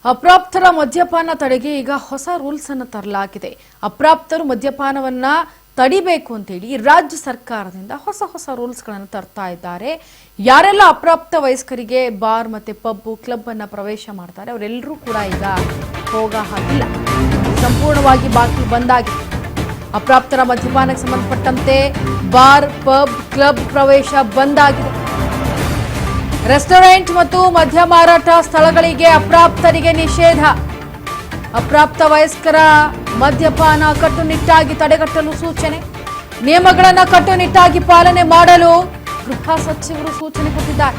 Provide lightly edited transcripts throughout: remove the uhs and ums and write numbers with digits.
ಅಪ್ರಾಪ್ತರ ಮದ್ಯಪಾನ ತಡೆಗೆ ಈಗ ಹೊಸ ರೂಲ್ಸ್ ಅನ್ನು ತರಲಾಗಿದೆ. ಅಪ್ರಾಪ್ತರು ಮದ್ಯಪಾನವನ್ನ ತಡಿಬೇಕು ಅಂತ ಹೇಳಿ ರಾಜ್ಯ ಸರ್ಕಾರದಿಂದ ಹೊಸ ಹೊಸ ರೂಲ್ಸ್ ಗಳನ್ನು ತರ್ತಾ ಇದ್ದಾರೆ. ಯಾರೆಲ್ಲ ಅಪ್ರಾಪ್ತ ವಯಸ್ಕರಿಗೆ ಬಾರ್ ಮತ್ತೆ ಪಬ್ ಕ್ಲಬ್ ಅನ್ನ ಪ್ರವೇಶ ಮಾಡ್ತಾರೆ ಅವರೆಲ್ಲರೂ ಕೂಡ ಈಗ ಹೋಗ ಹಾಗಿಲ್ಲ. ಸಂಪೂರ್ಣವಾಗಿ ಬಾಕಿ ಬಂದಾಗಿದೆ. ಅಪ್ರಾಪ್ತರ ಮದ್ಯಪಾನಕ್ಕೆ ಸಂಬಂಧಪಟ್ಟಂತೆ ಬಾರ್ ಪಬ್ ಕ್ಲಬ್ ಪ್ರವೇಶ ಬಂದಾಗಿದೆ. ರೆಸ್ಟೋರೆಂಟ್ ಮತ್ತು ಮದ್ಯ ಮಾರಾಟ ಸ್ಥಳಗಳಿಗೆ ಅಪ್ರಾಪ್ತರಿಗೆ ನಿಷೇಧ. ಅಪ್ರಾಪ್ತ ವಯಸ್ಕರ ಮದ್ಯಪಾನ ಕಟ್ಟುನಿಟ್ಟಾಗಿ ತಡೆಗಟ್ಟಲು ಸೂಚನೆ. ನಿಯಮಗಳನ್ನು ಕಟ್ಟುನಿಟ್ಟಾಗಿ ಪಾಲನೆ ಮಾಡಲು ಗೃಹ ಸಚಿವರು ಸೂಚನೆ ಕೊಟ್ಟಿದ್ದಾರೆ.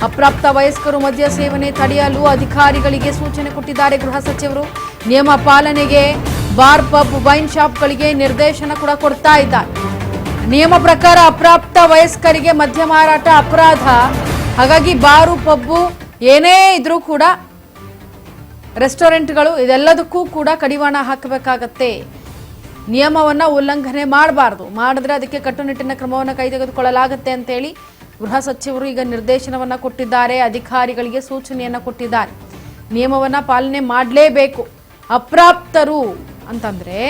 ಅಪ್ರಾಪ್ತ ವಯಸ್ಕರು ಮದ್ಯ ಸೇವನೆ ತಡೆಯಲು ಅಧಿಕಾರಿಗಳಿಗೆ ಸೂಚನೆ ಕೊಟ್ಟಿದ್ದಾರೆ ಗೃಹ ಸಚಿವರು. ನಿಯಮ ಪಾಲನೆಗೆ ಬಾರ್ ಪಬ್ ವೈನ್ ಶಾಪ್ಗಳಿಗೆ ನಿರ್ದೇಶನ ಕೂಡ ಕೊಡ್ತಾ ಇದ್ದಾರೆ. ನಿಯಮ ಪ್ರಕಾರ ಅಪ್ರಾಪ್ತ ವಯಸ್ಕರಿಗೆ ಮದ್ಯ ಮಾರಾಟ ಅಪರಾಧ. ಹಾಗಾಗಿ ಬಾರು ಪಬ್ಬು ಏನೇ ಇದ್ರೂ ಕೂಡ ರೆಸ್ಟೋರೆಂಟ್ಗಳು ಇದೆಲ್ಲದಕ್ಕೂ ಕೂಡ ಕಡಿವಾಣ ಹಾಕಬೇಕಾಗತ್ತೆ. ನಿಯಮವನ್ನ ಉಲ್ಲಂಘನೆ ಮಾಡಬಾರ್ದು. ಮಾಡಿದ್ರೆ ಅದಕ್ಕೆ ಕಟ್ಟುನಿಟ್ಟಿನ ಕ್ರಮವನ್ನು ಕೈಗೆತ್ತಿಕೊಳ್ಳಲಾಗುತ್ತೆ ಅಂತೇಳಿ ಗೃಹ ಸಚಿವರು ಈಗ ನಿರ್ದೇಶನವನ್ನ ಕೊಟ್ಟಿದ್ದಾರೆ. ಅಧಿಕಾರಿಗಳಿಗೆ ಸೂಚನೆಯನ್ನ ಕೊಟ್ಟಿದ್ದಾರೆ. ನಿಯಮವನ್ನ ಪಾಲನೆ ಮಾಡಲೇಬೇಕು. ಅಪ್ರಾಪ್ತರು ಅಂತಂದ್ರೆ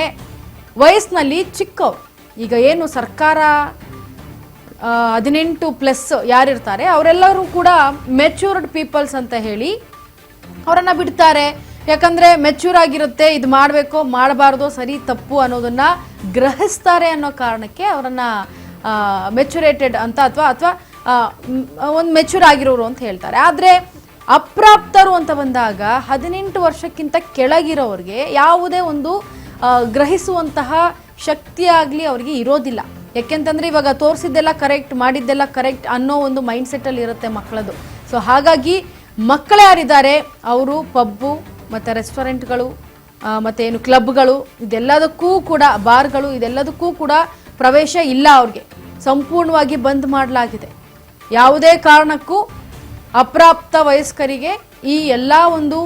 ವಯಸ್ಸಿನಲ್ಲಿ ಚಿಕ್ಕವರು. ಈಗ ಏನು ಸರ್ಕಾರ 18+ ಯಾರಿರ್ತಾರೆ ಅವರೆಲ್ಲರೂ ಕೂಡ ಮೆಚ್ಯೂರ್ಡ್ ಪೀಪಲ್ಸ್ ಅಂತ ಹೇಳಿ ಅವರನ್ನ ಬಿಡ್ತಾರೆ. ಯಾಕಂದ್ರೆ ಮೆಚ್ಯೂರ್ ಆಗಿರುತ್ತೆ, ಇದು ಮಾಡಬೇಕು ಮಾಡಬಾರ್ದು ಸರಿ ತಪ್ಪು ಅನ್ನೋದನ್ನ ಗ್ರಹಿಸ್ತಾರೆ ಅನ್ನೋ ಕಾರಣಕ್ಕೆ ಅವರನ್ನ ಮೆಚುರೇಟೆಡ್ ಅಂತ ಅಥವಾ ಒಂದು ಮೆಚ್ಯೂರ್ ಆಗಿರೋರು ಅಂತ ಹೇಳ್ತಾರೆ. ಆದ್ರೆ ಅಪ್ರಾಪ್ತರು ಅಂತ ಬಂದಾಗ 18 ವರ್ಷಕ್ಕಿಂತ ಕೆಳಗಿರೋರಿಗೆ ಯಾವುದೇ ಒಂದು ಗ್ರಹಿಸುವಂತಹ ಶಕ್ತಿ ಆಗಲಿ ಅವರಿಗೆ ಇರೋದಿಲ್ಲ. ಯಾಕೆಂತಂದ್ರೆ ಇವಾಗ ತೋರಿಸಿದ್ದೆಲ್ಲ ಕರೆಕ್ಟ್ ಮಾಡಿದ್ದೆಲ್ಲ ಕರೆಕ್ಟ್ ಅನ್ನೋ ಒಂದು ಮೈಂಡ್ ಸೆಟ್ ಅಲ್ಲಿ ಇರುತ್ತೆ ಮಕ್ಕಳದು. ಸೊ ಹಾಗಾಗಿ ಮಕ್ಕಳು ಯಾರಿದ್ದಾರೆ ಅವರು ಪಬ್ಬು ಮತ್ತೆ ರೆಸ್ಟೋರೆಂಟ್ಗಳು ಮತ್ತೆ ಏನು ಕ್ಲಬ್ಗಳು ಇದೆಲ್ಲದಕ್ಕೂ ಕೂಡ ಬಾರ್ಗಳು ಇದೆಲ್ಲದಕ್ಕೂ ಕೂಡ ಪ್ರವೇಶ ಇಲ್ಲ. ಅವ್ರಿಗೆ ಸಂಪೂರ್ಣವಾಗಿ ಬಂದ್ ಮಾಡಲಾಗಿದೆ. ಯಾವುದೇ ಕಾರಣಕ್ಕೂ ಅಪ್ರಾಪ್ತ ವಯಸ್ಕರಿಗೆ ಈ ಎಲ್ಲ ಒಂದು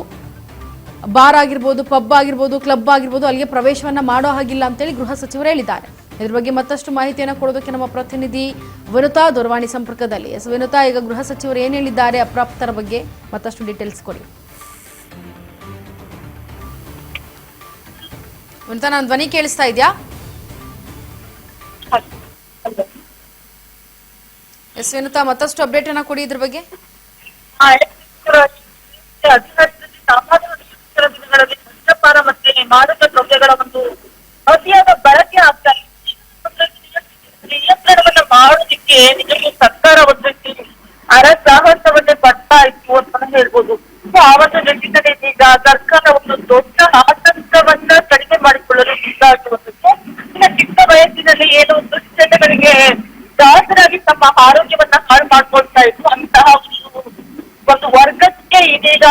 ಬಾರ್ ಆಗಿರ್ಬೋದು ಪಬ್ ಆಗಿರ್ಬೋದು ಕ್ಲಬ್ ಆಗಿರ್ಬೋದು ಅಲ್ಲಿಗೆ ಪ್ರವೇಶವನ್ನ ಮಾಡೋ ಹಾಗಿಲ್ಲ ಅಂತೇಳಿ ಗೃಹ ಸಚಿವರು ಹೇಳಿದ್ದಾರೆ. ಇದ್ರ ಬಗ್ಗೆ ಮತ್ತಷ್ಟು ಮಾಹಿತಿಯನ್ನು ಕೊಡೋದಕ್ಕೆ ನಮ್ಮ ಪ್ರತಿನಿಧಿ ವಿನುತಾ ದೂರವಾಣಿ ಸಂಪರ್ಕದಲ್ಲಿ. ವಿನುತಾ, ಈಗ ಗೃಹ ಸಚಿವರು ಏನ್ ಹೇಳಿದ್ದಾರೆ ಅಪ್ರಾಪ್ತರ ಬಗ್ಗೆ ಮತ್ತಷ್ಟು ಡೀಟೇಲ್ಸ್ ಕೊಡಿ. ವಿನುತಾ, ನನ್ನ ಧ್ವನಿ ಕೇಳಿಸ್ತಾ ಇದೆಯಾ? ಎಸ್ ವಿನುತಾ, ಮತ್ತಷ್ಟು ಅಪ್ಡೇಟ್ ಅನ್ನ ಕೊಡಿ ಇದ್ರ ಬಗ್ಗೆ. ಮದ್ಯಪಾನ ಮತ್ತೆ ಮಾದಕ ದ್ರವ್ಯಗಳ ಒಂದು ಅತಿಯಾದ ಬಳಕೆ ಆಗ್ತಾ ಇದೆ. ನಿಯಂತ್ರಣವನ್ನ ಮಾಡೋದಿಕ್ಕೆ ನಿಜಕ್ಕೂ ಸರ್ಕಾರ ಒಂದು ಅರಸಾಹಸವನ್ನೇ ಪಡ್ತಾ ಇತ್ತು ಅಂತ ಹೇಳ್ಬೋದು. ಆ ಒಂದು ನಿಟ್ಟಿನಲ್ಲಿ ಈಗ ಸರ್ಕಾರ ಒಂದು ದೊಡ್ಡ ಆತಂಕವನ್ನ ಕಡಿಮೆ ಮಾಡಿಕೊಳ್ಳಲು ಮುಂದಾಗಿರುವಂತದ್ದು. ಇನ್ನು ಚಿಕ್ಕ ವಯಸ್ಸಿನಲ್ಲಿ ಏನೋ ದುಶ್ಚಟಗಳಿಗೆ ದಾಸರಾಗಿ ತಮ್ಮ ಆರೋಗ್ಯವನ್ನ ಹಾಳು ಮಾಡ್ಕೊಳ್ತಾ ಇತ್ತು ಅಂತಹ ಒಂದು ವರ್ಗಕ್ಕೆ ಇದೀಗ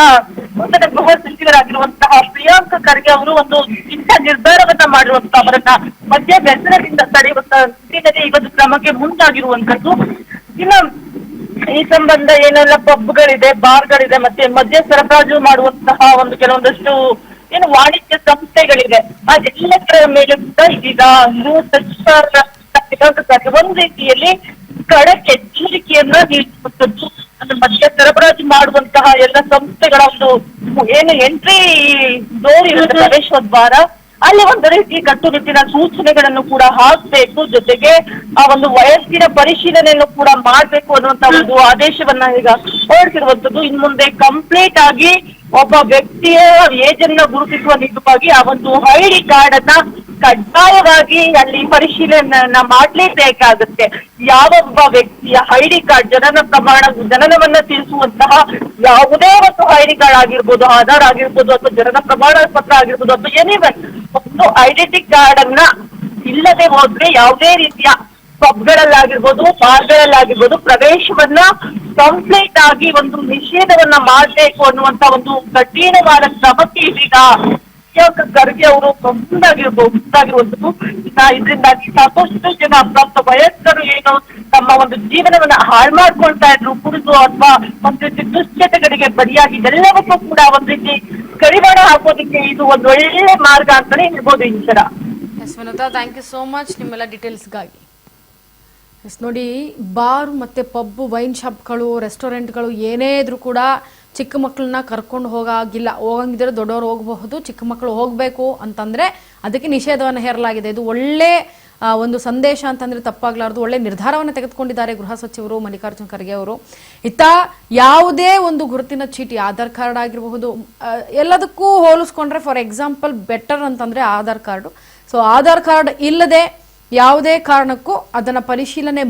ನೂತನ ಗೃಹ ಸಚಿವರಾಗಿರುವಂತಹ ಪ್ರಿಯಾಂಕ ಖರ್ಗೆ ಅವರು ಒಂದು ಇಂಥ ನಿರ್ಧಾರವನ್ನ ಮಾಡಿರುವಂತಹ ಅವರನ್ನ ಮದ್ಯ ವ್ಯಸನದಿಂದ ತಡೆಯುವಂತಹ ನಿಟ್ಟಿನಲ್ಲಿ ಈ ಒಂದು ಕ್ರಮಕ್ಕೆ ಮುಂದಾಗಿರುವಂತದ್ದು. ಇನ್ನು ಈ ಸಂಬಂಧ ಏನೆಲ್ಲ ಪಬ್ಗಳಿದೆ ಬಾರ್ಗಳಿದೆ ಮತ್ತೆ ಮದ್ಯ ಸರಬರಾಜು ಮಾಡುವಂತಹ ಒಂದು ಕೆಲವೊಂದಷ್ಟು ಏನು ವಾಣಿಜ್ಯ ಸಂಸ್ಥೆಗಳಿದೆ ಅದೆಲ್ಲದರ ಮೇಲೆ ಕೂಡ ಇದೀಗ ಒಂದು ರೀತಿಯಲ್ಲಿ ಖಡಕ್ ಎಚ್ಚರಿಕೆಯನ್ನ ನೀಡುವಂತದ್ದು. ಮದ್ಯ ಸರಬರಾಜು ಮಾಡುವಂತಹ ಎಲ್ಲ ಸಂಸ್ಥೆಗಳ ಒಂದು ಏನು ಎಂಟ್ರಿ ಡೋರ್ ಇರುತ್ತೆ ಪ್ರವೇಶ ದ್ವಾರ ಅಲ್ಲಿ ಒಂದು ರೀತಿ ಕಟ್ಟುನಿಟ್ಟಿನ ಸೂಚನೆಗಳನ್ನು ಕೂಡ ಹಾಕ್ಬೇಕು. ಜೊತೆಗೆ ಆ ಒಂದು ವಯಸ್ಸಿನ ಪರಿಶೀಲನೆಯನ್ನು ಕೂಡ ಮಾಡ್ಬೇಕು ಅನ್ನುವಂತ ಒಂದು ಆದೇಶವನ್ನ ಈಗ ಹೊರಡಿಸಿರುವಂತದ್ದು. ಇನ್ ಮುಂದೆ ಕಂಪ್ಲೀಟ್ ಆಗಿ ಒಬ್ಬ ವ್ಯಕ್ತಿಯ ಏಜ್ ಅನ್ನ ಗುರುತಿಸುವ ನಿಟ್ಟಿನಲ್ಲಿ ಆ ಒಂದು ಐಡಿ ಕಾರ್ಡ್ ಅನ್ನ ಕಡ್ಡಾಯವಾಗಿ ಅಲ್ಲಿ ಪರಿಶೀಲನೆಯನ್ನ ಮಾಡ್ಲೇಬೇಕಾಗುತ್ತೆ. ಯಾವೊಬ್ಬ ವ್ಯಕ್ತಿಯ ಐಡಿ ಕಾರ್ಡ್ ಜನನವನ್ನ ತಿಳಿಸುವಂತಹ ಯಾವುದೇ ಒಂದು ಐಡಿ ಕಾರ್ಡ್ ಆಗಿರ್ಬೋದು, ಆಧಾರ್ ಆಗಿರ್ಬೋದು ಅಥವಾ ಜನನ ಪ್ರಮಾಣ ಪತ್ರ ಆಗಿರ್ಬೋದು ಅಥವಾ ಎನಿವನ್ ಒಂದು ಐಡೆಂಟಿ ಕಾರ್ಡ್ ಅನ್ನ ಇಲ್ಲದೆ ಹೋದ್ರೆ ಯಾವುದೇ ರೀತಿಯ ಪಬ್ಗಳಲ್ಲಾಗಿರ್ಬೋದು ಬಾರ್ಗಳಲ್ಲಾಗಿರ್ಬೋದು ಪ್ರವೇಶವನ್ನ ಕಂಪ್ಲೀಟ್ ಆಗಿ ಒಂದು ನಿಷೇಧವನ್ನ ಮಾಡಬೇಕು ಅನ್ನುವಂತ ಒಂದು ಕಠಿಣವಾದ ಕ್ರಮಕ್ಕೆ ಇದೀಗ ಪ್ರಿಯಾಂಕ ಖರ್ಗೆ ಅವರು ಮುಂದಾಗಿರುವಂತದ್ದು. ಇದರಿಂದಾಗಿ ಸಾಕಷ್ಟು ಜನ ಅಪ್ರಾಪ್ತ ವಯಸ್ಕರು ಏನು ತಮ್ಮ ಒಂದು ಜೀವನವನ್ನ ಹಾಳು ಮಾಡ್ಕೊಳ್ತಾ ಇದ್ರು ಕುಡಿದು ಅಥವಾ ಒಂದು ರೀತಿ ದುಶ್ಚಟಗಳಿಗೆ ಬಲಿಯಾಗಿ ಎಲ್ಲವಕ್ಕೂ ಕೂಡ ಒಂದ್ ರೀತಿ ಕಡಿವಾಣ ಹಾಕೋದಿಕ್ಕೆ ಇದು ಒಂದು ಒಳ್ಳೆ ಮಾರ್ಗ ಅಂತಾನೆ ಹೇಳ್ಬೋದು. ಈ ತರ ಥ್ಯಾಂಕ್ ಯು ಸೋ ಮಚ್ ನಿಮ್ಮೆಲ್ಲ ಡೀಟೇಲ್ಸ್ಗಾಗಿ. ನೋಡಿ, ಬಾರ್ ಮತ್ತೆ ಪಬ್ ವೈನ್ ಶಾಪ್ಗಳು ರೆಸ್ಟೋರೆಂಟ್ಗಳು ಏನೇ ಇದ್ರೂ ಕೂಡ ಚಿಕ್ಕ ಮಕ್ಕಳನ್ನ ಕರ್ಕೊಂಡು ಹೋಗಂಗಿದ್ರೆ ದೊಡ್ಡವರು ಹೋಗಬಹುದು, ಚಿಕ್ಕ ಮಕ್ಕಳು ಹೋಗಬೇಕು ಅಂತಂದ್ರೆ ಅದಕ್ಕೆ ನಿಷೇಧವನ್ನು ಹೇರಲಾಗಿದೆ. ಇದು ಒಳ್ಳೆ ಒಂದು ಸಂದೇಶ ಅಂತಂದ್ರೆ ತಪ್ಪಾಗ್ಲಾರ್ದು, ಒಳ್ಳೆ ನಿರ್ಧಾರವನ್ನು ತೆಗೆದುಕೊಂಡಿದ್ದಾರೆ ಗೃಹ ಸಚಿವರು ಮಲ್ಲಿಕಾರ್ಜುನ್ ಖರ್ಗೆ ಅವರು. ಯಾವುದೇ ಒಂದು ಗುರುತಿನ ಚೀಟಿ, ಆಧಾರ್ ಕಾರ್ಡ್ ಆಗಿರಬಹುದು, ಎಲ್ಲದಕ್ಕೂ ಹೋಲಿಸ್ಕೊಂಡ್ರೆ ಫಾರ್ ಎಕ್ಸಾಂಪಲ್ ಬೆಟರ್ ಅಂತಂದ್ರೆ Aadhaar card. So Aadhaar card ಇಲ್ಲದೆ ಯಾವುದೇ ಕಾರಣಕ್ಕೂ ಅದನ್ನ ಪರಿಶೀಲನೆ